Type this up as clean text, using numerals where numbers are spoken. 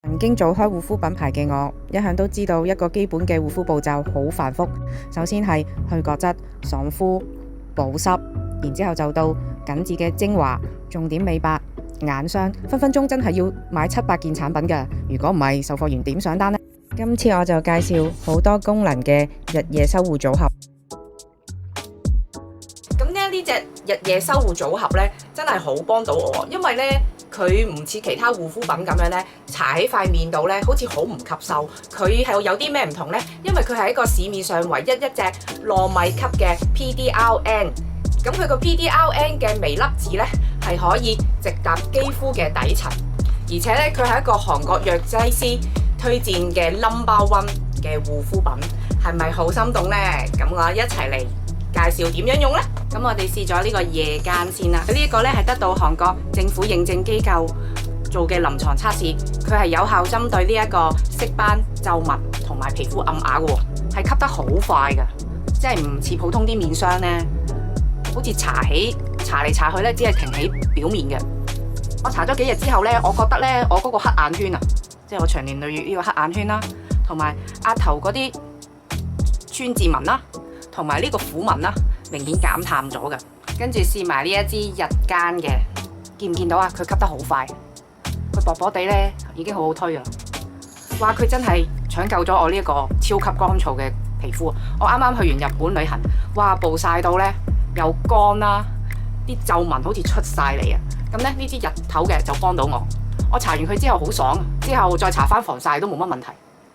曾經做開護膚品牌嘅我，一向都知道一個基本嘅護膚步驟好繁複。首先係去角質、爽膚、保濕，然之後就到緊緻嘅精華、重點美白、眼霜，分分鐘真係要買700件產品㗎。如果唔係，售貨員點上單呢？今次我就介紹好多功能嘅日夜修護組合。咁呢隻日夜修護組合呢，真係好幫到我，因為呢，佢唔似其他護膚品咁樣呢，搽喺塊面度呢，好似好唔吸收。佢係有啲咩唔同呢？因為佢係一個市面上唯一一隻糯米級嘅 PDRN。咁佢個 PDRN 嘅微粒子呢，係可以直達肌膚嘅底層，而且呢，佢係一個韓國藥劑師推薦嘅 No.1 嘅護膚品，係咪好心動呢？咁我一齊嚟介紹點樣用呢？咁我哋試咗呢個夜間先啦。呢一個呢係得到韓國政府認證機構做嘅臨床測試，佢係有效針對呢一個色斑、皺紋同埋皮膚暗啞嘅，係吸得好快嘅，即係唔似普通啲面霜呢，好似搽嚟搽去呢，只係停喺表面嘅。我搽咗幾日之後呢，我覺得呢，我嗰個黑眼圈啊，即係我長年累月呢個黑眼圈啦，同埋額頭嗰啲川字紋啦，同埋呢個虎紋啦，明顯減淡咗嘅。跟住試埋呢一支日間嘅，見唔見到啊？佢吸得好快，佢薄薄地呢已經好好推啊！哇，佢真係搶救咗我呢一個超級乾燥嘅皮膚。我啱啱去完日本旅行，哇，暴曬到呢又乾啦，啲皺紋好似出晒嚟啊！咁呢支日頭嘅就幫到我。我搽完佢之後好爽，之後再搽翻防曬都冇乜問題。